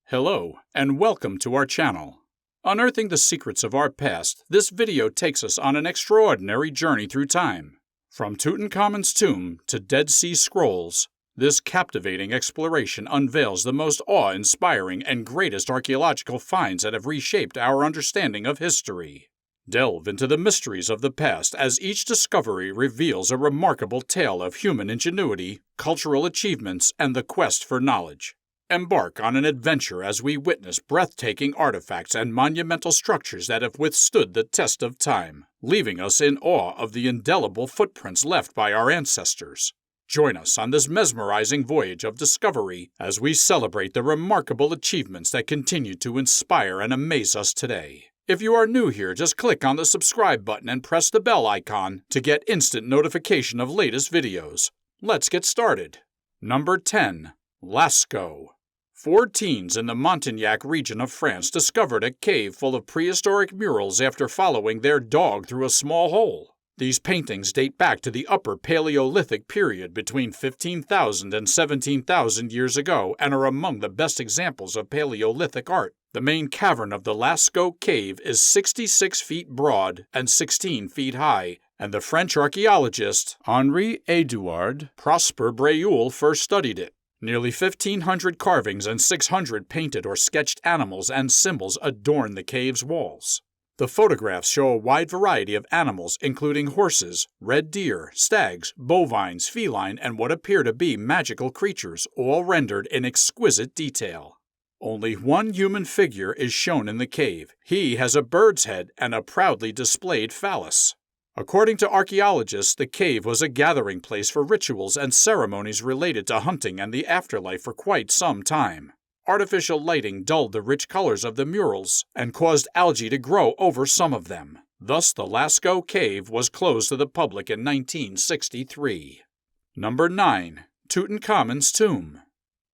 Hello, and welcome to our channel. Unearthing the secrets of our past, this video takes us on an extraordinary journey through time. From Tutankhamun's tomb to Dead Sea Scrolls, this captivating exploration unveils the most awe-inspiring and greatest archaeological finds that have reshaped our understanding of history. Delve into the mysteries of the past as each discovery reveals a remarkable tale of human ingenuity, cultural achievements, and the quest for knowledge. Embark on an adventure as we witness breathtaking artifacts and monumental structures that have withstood the test of time, leaving us in awe of the indelible footprints left by our ancestors. Join us on this mesmerizing voyage of discovery as we celebrate the remarkable achievements that continue to inspire and amaze us today. If you are new here, just click on the subscribe button and press the bell icon to get instant notification of latest videos. Let's get started. Number 10. Lascaux. 4 teens in the Montagnac region of France discovered a cave full of prehistoric murals after following their dog through a small hole. These paintings date back to the Upper Paleolithic period between 15,000 and 17,000 years ago and are among the best examples of Paleolithic art. The main cavern of the Lascaux cave is 66 feet broad and 16 feet high, and the French archaeologist Henri-Édouard Prosper Breuil first studied it. Nearly 1,500 carvings and 600 painted or sketched animals and symbols adorn the cave's walls. The photographs show a wide variety of animals, including horses, red deer, stags, bovines, feline, and what appear to be magical creatures, all rendered in exquisite detail. Only one human figure is shown in the cave. He has a bird's head and a proudly displayed phallus. According to archaeologists, the cave was a gathering place for rituals and ceremonies related to hunting and the afterlife for quite some time. Artificial lighting dulled the rich colors of the murals and caused algae to grow over some of them. Thus, the Lascaux cave was closed to the public in 1963. Number 9. Tutankhamun's tomb.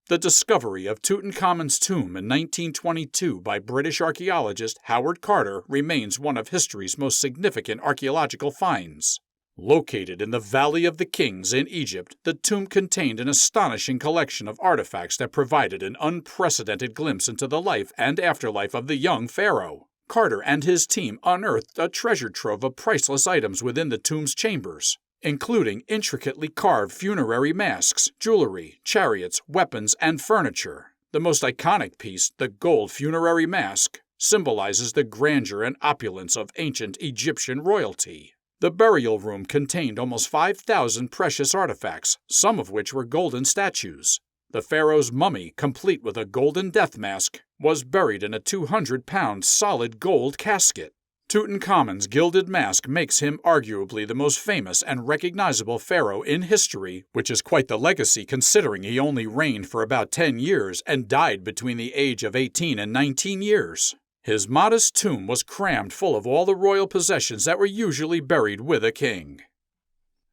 The discovery of Tutankhamun's tomb in 1922 by British archaeologist Howard Carter remains one of history's most significant archaeological finds. Located in the Valley of the Kings in Egypt, the tomb contained an astonishing collection of artifacts that provided an unprecedented glimpse into the life and afterlife of the young pharaoh. Carter and his team unearthed a treasure trove of priceless items within the tomb's chambers, including intricately carved funerary masks, jewelry, chariots, weapons, and furniture. The most iconic piece, the gold funerary mask, symbolizes the grandeur and opulence of ancient Egyptian royalty. The burial room contained almost 5,000 precious artifacts, some of which were golden statues. The pharaoh's mummy, complete with a golden death mask, was buried in a 200-pound solid gold casket. Tutankhamun's gilded mask makes him arguably the most famous and recognizable pharaoh in history, which is quite the legacy considering he only reigned for about 10 years and died between the age of 18 and 19 years. His modest tomb was crammed full of all the royal possessions that were usually buried with a king.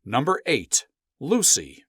Number 8. Lucy.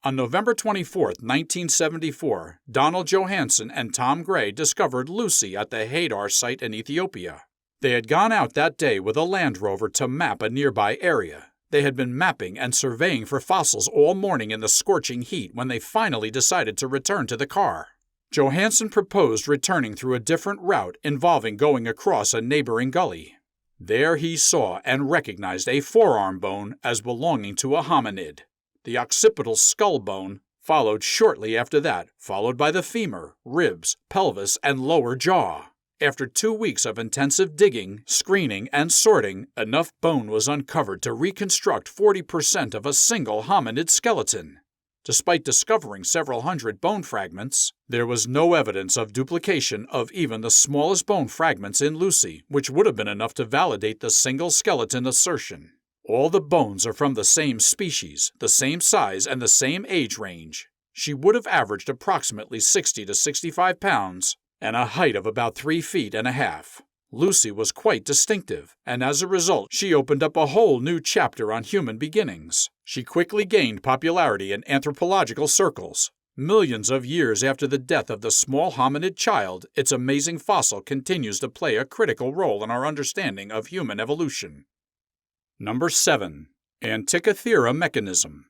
On November 24, 1974, Donald Johanson and Tom Gray discovered Lucy at the Hadar site in Ethiopia. They had gone out that day with a Land Rover to map a nearby area. They had been mapping and surveying for fossils all morning in the scorching heat when they finally decided to return to the car. Johanson proposed returning through a different route involving going across a neighboring gully. There he saw and recognized a forearm bone as belonging to a hominid. The occipital skull bone followed shortly after that, followed by the femur, ribs, pelvis, and lower jaw. After 2 weeks of intensive digging, screening, and sorting, enough bone was uncovered to reconstruct 40% of a single hominid skeleton. Despite discovering several hundred bone fragments, there was no evidence of duplication of even the smallest bone fragments in Lucy, which would have been enough to validate the single skeleton assertion. All the bones are from the same species, the same size, and the same age range. She would have averaged approximately 60 to 65 pounds and a height of about 3 feet and a half. Lucy was quite distinctive, and as a result, she opened up a whole new chapter on human beginnings. She quickly gained popularity in anthropological circles. Millions of years after the death of the small hominid child, its amazing fossil continues to play a critical role in our understanding of human evolution. Number 7. Antikythera Mechanism.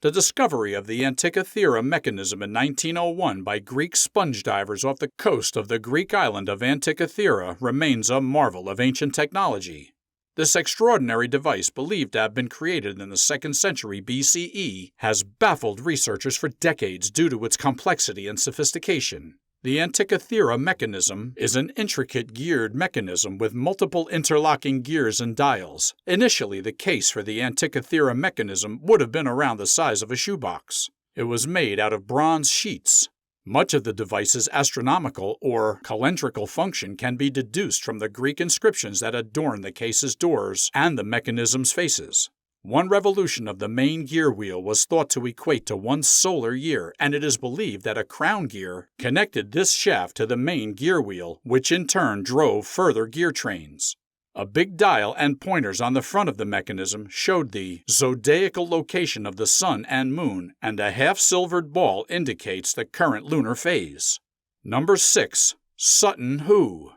The discovery of the Antikythera Mechanism in 1901 by Greek sponge divers off the coast of the Greek island of Antikythera remains a marvel of ancient technology. This extraordinary device, believed to have been created in the 2nd century BCE, has baffled researchers for decades due to its complexity and sophistication. The Antikythera Mechanism is an intricate geared mechanism with multiple interlocking gears and dials. Initially, the case for the Antikythera Mechanism would have been around the size of a shoebox. It was made out of bronze sheets. Much of the device's astronomical or calendrical function can be deduced from the Greek inscriptions that adorn the case's doors and the mechanism's faces. One revolution of the main gear wheel was thought to equate to 1 solar year, and it is believed that a crown gear connected this shaft to the main gear wheel, which in turn drove further gear trains. A big dial and pointers on the front of the mechanism showed the zodiacal location of the sun and moon, and a half-silvered ball indicates the current lunar phase. Number 6. Sutton Hoo.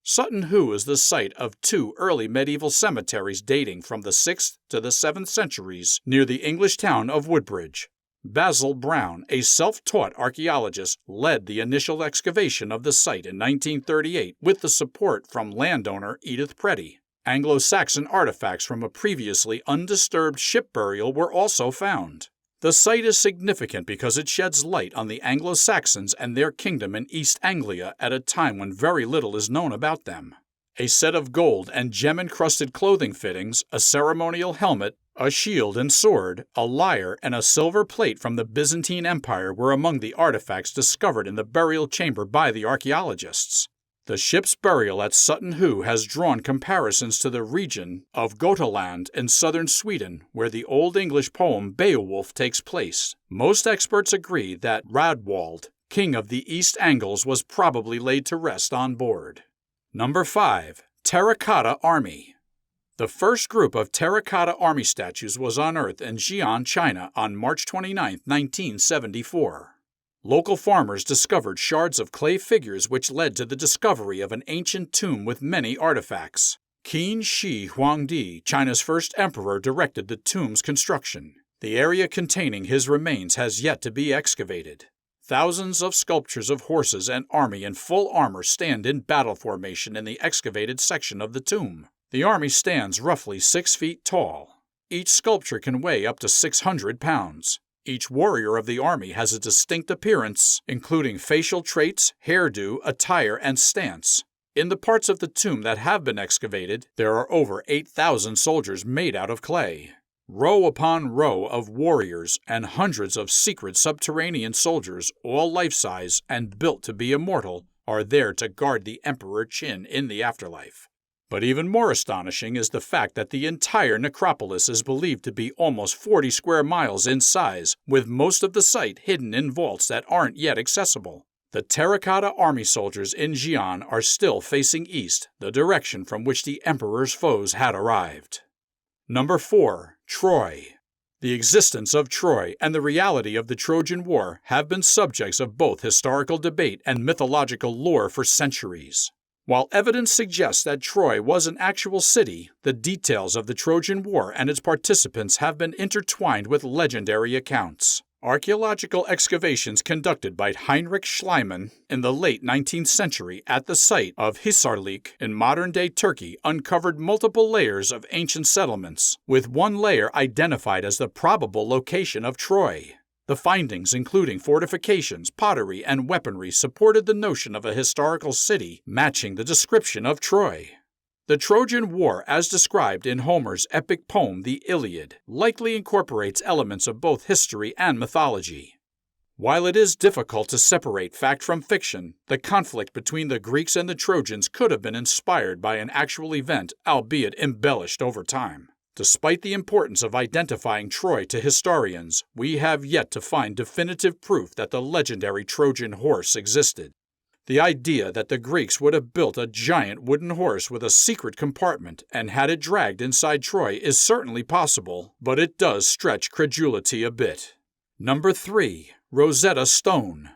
Sutton Hoo is the site of 2 early medieval cemeteries dating from the 6th to the 7th centuries near the English town of Woodbridge. Basil Brown, a self-taught archaeologist, led the initial excavation of the site in 1938 with the support from landowner Edith Preddy. Anglo-Saxon artifacts from a previously undisturbed ship burial were also found. The site is significant because it sheds light on the Anglo-Saxons and their kingdom in East Anglia at a time when very little is known about them. A set of gold and gem-encrusted clothing fittings, a ceremonial helmet, a shield and sword, a lyre, and a silver plate from the Byzantine Empire were among the artifacts discovered in the burial chamber by the archaeologists. The ship's burial at Sutton Hoo has drawn comparisons to the region of Gotaland in southern Sweden, where the Old English poem Beowulf takes place. Most experts agree that Radwald, king of the East Angles, was probably laid to rest on board. Number 5. Terra-Cotta Army. The first group of Terra-Cotta Army statues was unearthed in Xi'an, China on March 29, 1974. Local farmers discovered shards of clay figures which led to the discovery of an ancient tomb with many artifacts. Qin Shi Huangdi, China's first emperor, directed the tomb's construction. The area containing his remains has yet to be excavated. Thousands of sculptures of horses and army in full armor stand in battle formation in the excavated section of the tomb. The army stands roughly 6 feet tall. Each sculpture can weigh up to 600 pounds. Each warrior of the army has a distinct appearance, including facial traits, hairdo, attire, and stance. In the parts of the tomb that have been excavated, there are over 8,000 soldiers made out of clay. Row upon row of warriors and hundreds of secret subterranean soldiers, all life-size and built to be immortal, are there to guard the Emperor Qin in the afterlife. But even more astonishing is the fact that the entire necropolis is believed to be almost 40 square miles in size, with most of the site hidden in vaults that aren't yet accessible. The Terra-Cotta Army soldiers in Xi'an are still facing east, the direction from which the Emperor's foes had arrived. Number 4. Troy. The existence of Troy and the reality of the Trojan War have been subjects of both historical debate and mythological lore for centuries. While evidence suggests that Troy was an actual city, the details of the Trojan War and its participants have been intertwined with legendary accounts. Archaeological excavations conducted by Heinrich Schliemann in the late 19th century at the site of Hisarlik in modern-day Turkey uncovered multiple layers of ancient settlements, with one layer identified as the probable location of Troy. The findings, including fortifications, pottery, and weaponry, supported the notion of a historical city matching the description of Troy. The Trojan War, as described in Homer's epic poem The Iliad, likely incorporates elements of both history and mythology. While it is difficult to separate fact from fiction, the conflict between the Greeks and the Trojans could have been inspired by an actual event, albeit embellished over time. Despite the importance of identifying Troy to historians, we have yet to find definitive proof that the legendary Trojan horse existed. The idea that the Greeks would have built a giant wooden horse with a secret compartment and had it dragged inside Troy is certainly possible, but it does stretch credulity a bit. Number 3. Rosetta Stone.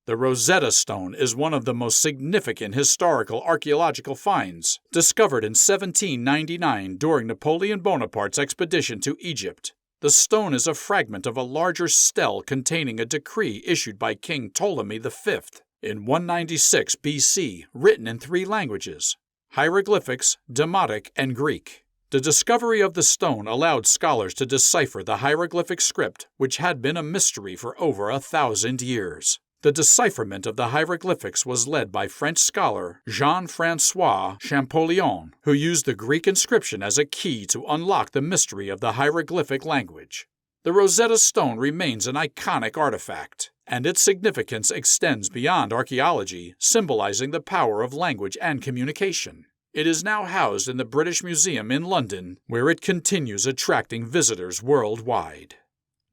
The Rosetta Stone is one of the most significant historical archaeological finds, discovered in 1799 during Napoleon Bonaparte's expedition to Egypt. The stone is a fragment of a larger stele containing a decree issued by King Ptolemy V in 196 BC, written in 3 languages: hieroglyphics, Demotic, and Greek. The discovery of the stone allowed scholars to decipher the hieroglyphic script, which had been a mystery for over 1,000 years. The decipherment of the hieroglyphics was led by French scholar Jean-François Champollion, who used the Greek inscription as a key to unlock the mystery of the hieroglyphic language. The Rosetta Stone remains an iconic artifact, and its significance extends beyond archaeology, symbolizing the power of language and communication. It is now housed in the British Museum in London, where it continues attracting visitors worldwide.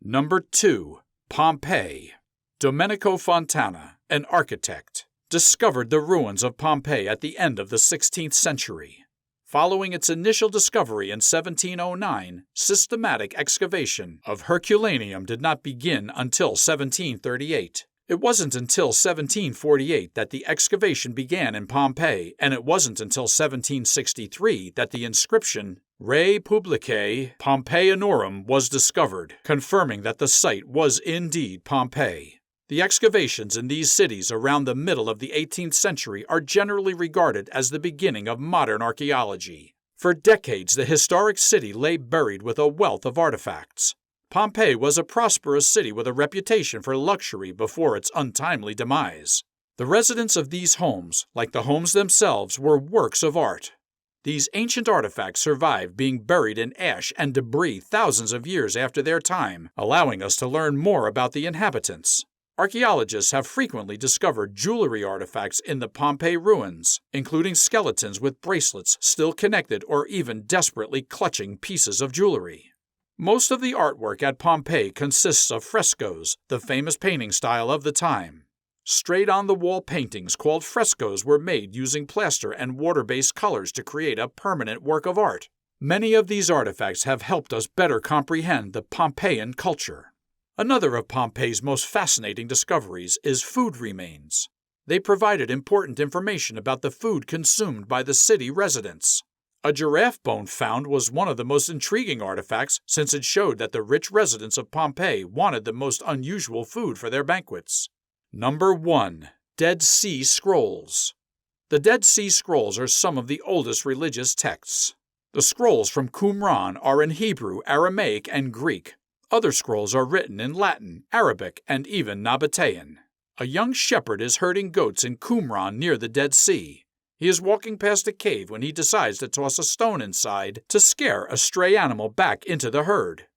Number 2. Pompeii. Domenico Fontana, an architect, discovered the ruins of Pompeii at the end of the 16th century. Following its initial discovery in 1709, systematic excavation of Herculaneum did not begin until 1738. It wasn't until 1748 that the excavation began in Pompeii, and it wasn't until 1763 that the inscription Re Publicae Pompeianorum was discovered, confirming that the site was indeed Pompeii. The excavations in these cities around the middle of the 18th century are generally regarded as the beginning of modern archaeology. For decades, the historic city lay buried with a wealth of artifacts. Pompeii was a prosperous city with a reputation for luxury before its untimely demise. The residents of these homes, like the homes themselves, were works of art. These ancient artifacts survived being buried in ash and debris thousands of years after their time, allowing us to learn more about the inhabitants. Archaeologists have frequently discovered jewelry artifacts in the Pompeii ruins, including skeletons with bracelets still connected or even desperately clutching pieces of jewelry. Most of the artwork at Pompeii consists of frescoes, the famous painting style of the time. Straight-on-the-wall paintings called frescoes were made using plaster and water-based colors to create a permanent work of art. Many of these artifacts have helped us better comprehend the Pompeian culture. Another of Pompeii's most fascinating discoveries is food remains. They provided important information about the food consumed by the city residents. A giraffe bone found was one of the most intriguing artifacts since it showed that the rich residents of Pompeii wanted the most unusual food for their banquets. Number 1. Dead Sea Scrolls. The Dead Sea Scrolls are some of the oldest religious texts. The scrolls from Qumran are in Hebrew, Aramaic, and Greek. Other scrolls are written in Latin, Arabic, and even Nabatean. A young shepherd is herding goats in Qumran near the Dead Sea. He is walking past a cave when he decides to toss a stone inside to scare a stray animal back into the herd.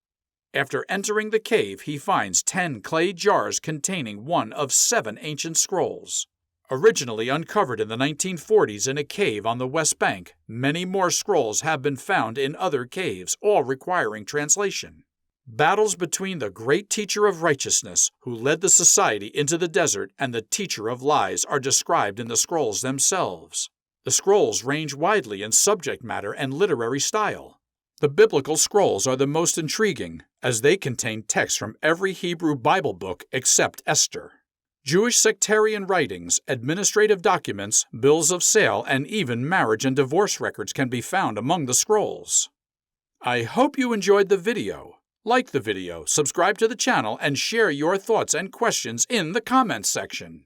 After entering the cave, he finds 10 clay jars containing one of 7 ancient scrolls. Originally uncovered in the 1940s in a cave on the West Bank, many more scrolls have been found in other caves, all requiring translation. Battles between the great teacher of righteousness, who led the society into the desert, and the teacher of lies are described in the scrolls themselves. The scrolls range widely in subject matter and literary style. The biblical scrolls are the most intriguing, as they contain texts from every Hebrew Bible book except Esther. Jewish sectarian writings, administrative documents, bills of sale, and even marriage and divorce records can be found among the scrolls. I hope you enjoyed the video. Like the video, subscribe to the channel, and share your thoughts and questions in the comments section.